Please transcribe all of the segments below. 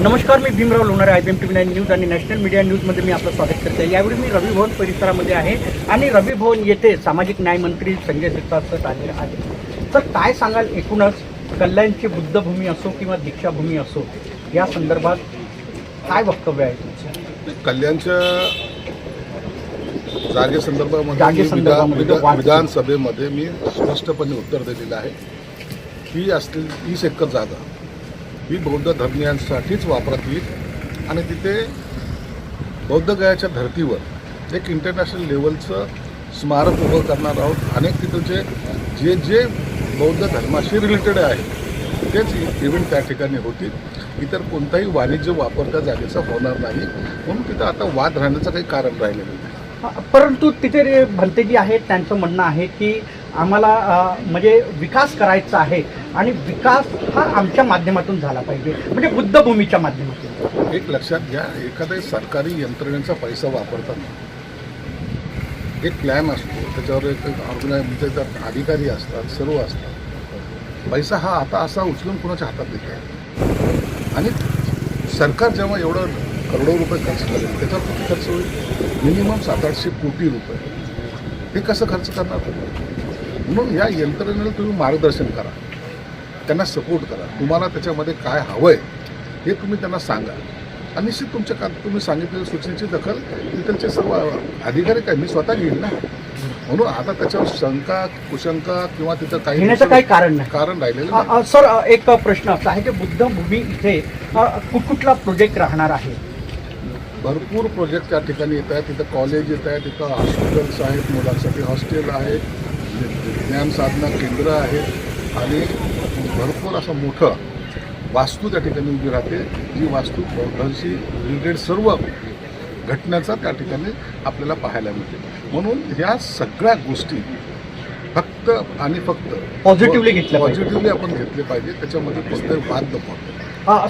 नमस्कार, मी Bhimrao Lonare IBM TV9 news आणि नॅशनल मीडिया न्यूजमध्ये मी आपलं स्वागत करते। यावेळी मी रवी भवन परिसरामध्ये आहे आणि रवी भवन येथे सामाजिक न्याय मंत्री संजय शिरसाट सर आले आहेत। तर काय सांगाल, एकूणच कल्याणची बुद्धभूमी असो किंवा दीक्षाभूमी असो, या संदर्भात काय वक्तव्य आहे तुमचं? कल्याणच्या जागेसंदर्भामध्ये विधानसभेमध्ये मी स्पष्टपणे उत्तर दिलेलं आहे की असलेली 30 एकर जागा ही बौद्ध धर्मीयांसाठीच वापरात येईल आणि तिथे बौद्धगयाच्या धर्तीवर एक इंटरनॅशनल लेवलचं स्मारक उभं करणार आहोत। अनेक तिथं जे बौद्ध धर्माशी रिलेटेड आहे तेच इव्हेंट त्या ठिकाणी होतील। इतर कोणताही वाणिज्य वापर त्या जागेचा होणार नाही, म्हणून तिथं आता वाद राहण्याचं काही कारण राहिलेलं नाही। परंतु तिथे भलते जी आहेत त्यांचं म्हणणं आहे की आम्हाला म्हणजे विकास करायचा आहे आणि विकास हा आमच्या माध्यमातून झाला पाहिजे, म्हणजे बुद्धभूमीच्या माध्यमातून। एक लक्षात घ्या, एखाद्या सरकारी यंत्रणेचा पैसा वापरताना एक प्लॅन असतो, त्याच्यावर एक ऑर्गनायझेशनचे अधिकारी असतात, सर्व असतात। पैसा हा आता असा उचलून कुणाच्या हातात देत आहे आणि सरकार जेव्हा एवढं करोडो रुपये खर्च करेल त्याच्यावर किती खर्च होईल? मिनिमम 700-800 कोटी रुपये। हे कसं खर्च करणार? म्हणून या यंत्रणेला तुम्ही मार्गदर्शन करा, त्यांना सपोर्ट करा, तुम्हाला त्याच्यामध्ये काय हवं आहे हे तुम्ही त्यांना सांगा आणि निश्चित तुमच्या तुम्ही सांगितलेल्या सूचनेची दखल तिथलचे सर्व अधिकारी काय मी स्वतः घेईन ना। म्हणून आता त्याच्यावर शंका कुशंका किंवा तिथं काही कारण नाही, कारण राहिलेलं। सर, एक प्रश्न असा आहे की बुद्धभूमी इथे कुठला प्रोजेक्ट राहणार आहे? भरपूर प्रोजेक्ट त्या ठिकाणी येत आहेत। तिथं कॉलेज येत आहे, तिथं हॉस्पिटल्स आहेत, मुलांसाठी हॉस्टेल आहे, ज्ञान साधना केंद्र आहे आणि भरपूर असं मोठं वास्तू त्या ठिकाणी उभी राहते, जी वास्तू बौद्धांशी रिलेटेड सर्व घटनाचा त्या ठिकाणी आपल्याला पाहायला मिळते। म्हणून ह्या सगळ्या गोष्टी फक्त आणि फक्त पॉझिटिव्हली आपण घेतले पाहिजे, त्याच्यामध्ये कोणताही वाद नको।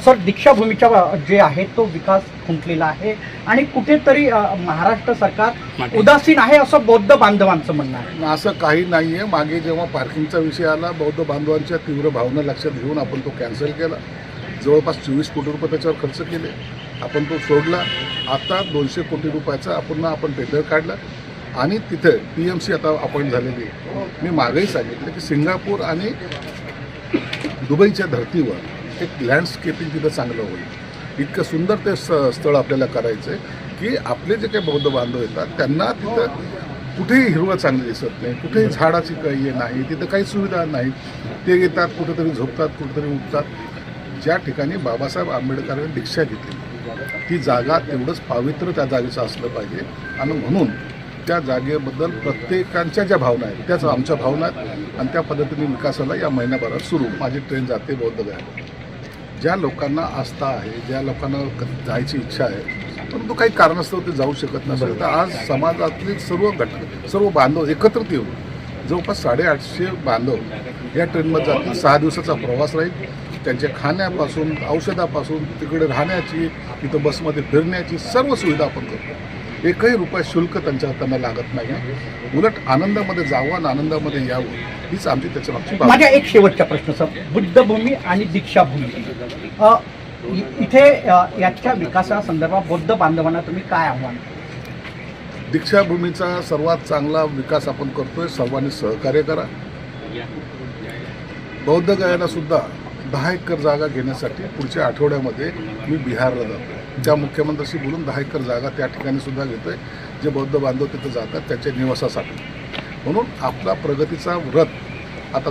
सर, दीक्षाभूमीचा जे आहे तो विकास खुंटलेला आहे आणि कुठेतरी महाराष्ट्र सरकार उदासीन आहे असं बौद्ध बांधवांचं म्हणणं आहे। असं काही नाही आहे। मागे जेव्हा पार्किंगचा विषय आला, बौद्ध बांधवांच्या तीव्र भावना लक्षात घेऊन आपण तो कॅन्सल केला। जवळपास 24 कोटी रुपये त्याच्यावर खर्च केले, आपण तो सोडला। आता 200 कोटी रुपयाचा आपण टेंडर काढला आणि तिथे PMC आता अपॉइंट झालेली आहे। मी मागेही सांगितलं की सिंगापूर आणि दुबईच्या धर्तीवर एक लँडस्केपिंग तिथं चांगलं होईल। इतकं सुंदर ते स्थळ आपल्याला करायचं आहे की आपले जे काही बौद्ध बांधव येतात त्यांना तिथं कुठेही हिरवं चांगलं दिसत नाही, कुठेही झाडाची काही नाही, तिथं काही सुविधा नाहीत। ते येतात, कुठेतरी झोपतात, कुठेतरी उठतात। ज्या ठिकाणी बाबासाहेब आंबेडकरांनी दीक्षा घेतली ती जागा तेवढंच पवित्र त्या जागेचं असलं पाहिजे आणि म्हणून त्या जागेबद्दल प्रत्येकांच्या ज्या भावना आहेत त्याच आमच्या भावना आहेत आणि त्या पद्धतीने विकासाला या महिन्याभरात सुरू माझी ट्रेन जाते बौद्धगयाला। ज्या लोकांना आस्था आहे, ज्या लोकांना जायची इच्छा आहे परंतु काही कारणास्तव ते जाऊ शकत नसेल, तर आज समाजातले सर्व बांधव एकत्रित येऊन जवळपास 850 बांधव या ट्रेनमध्ये जातील। 6 दिवसाचा प्रवास राहील। त्यांच्या खाण्यापासून औषधापासून तिकडे राहण्याची, तिथं बसमध्ये फिरण्याची सर्व सुविधा आपण करतो। एकही रुपया शुल्क त्यांना लागत नाही। उलट आनंदामध्ये जावं आणि आनंदामध्ये यावं हीच आमची त्याच्यामागची। माझ्या एक शेवटचा प्रश्न सर, बुद्धभूमी आणि दीक्षाभूमी इथे याच्या विकासासंदर्भात बौद्ध बांधवांना तुम्ही काय आव्हान? दीक्षाभूमीचा सर्वात चांगला विकास आपण करतोय, सर्वांनी सहकार्य करा। बौद्धगयाला सुद्धा 10 एकर जागा घेण्यासाठी पुढच्या आठवड्यामध्ये मी बिहारला जातो। त्या मुख्यमंत्र्यांशी बोलून 10 एकर जागा त्या ठिकाणी सुद्धा घेतोय, जे बौद्ध बांधव तिथं जातात त्याच्या निवासासाठी। म्हणून आपला प्रगतीचा रथ आता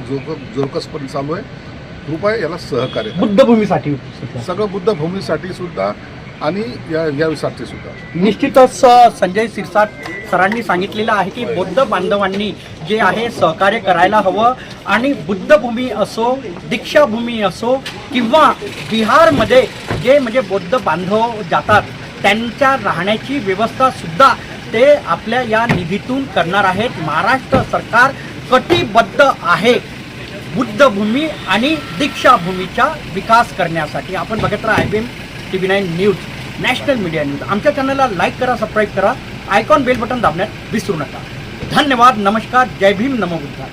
जोरकसपणे चालू आहे। कृपया याला सहकार्य बुद्धभूमीसाठी, सगळं बुद्धभूमीसाठी सुद्धा आणि यासाठी सुद्धा। निश्चितच संजय शिरसाट सरांनी सांगितलेलं आहे की बौद्ध बांधवांनी जे आहे सहकार्य करायला हवं आणि बुद्धभूमी असो, दीक्षाभूमी असो किंवा बिहारमध्ये जे म्हणजे बौद्ध बांधव जातात त्यांच्या राहण्याची व्यवस्था सुद्धा ते आपल्या या निधीतून करणार आहेत। महाराष्ट्र सरकार कटिबद्ध आहे बुद्धभूमी आणि दीक्षाभूमीचा विकास करण्यासाठी। आपण बघत राहा IBM TV9 news, national media news. आमच्या चॅनलला लाईक करा, सबस्क्राईब करा, आयकॉन बेल बटन दाबण्यात विसरू नका। धन्यवाद, नमस्कार, जय भीम, नमो बुद्धाय।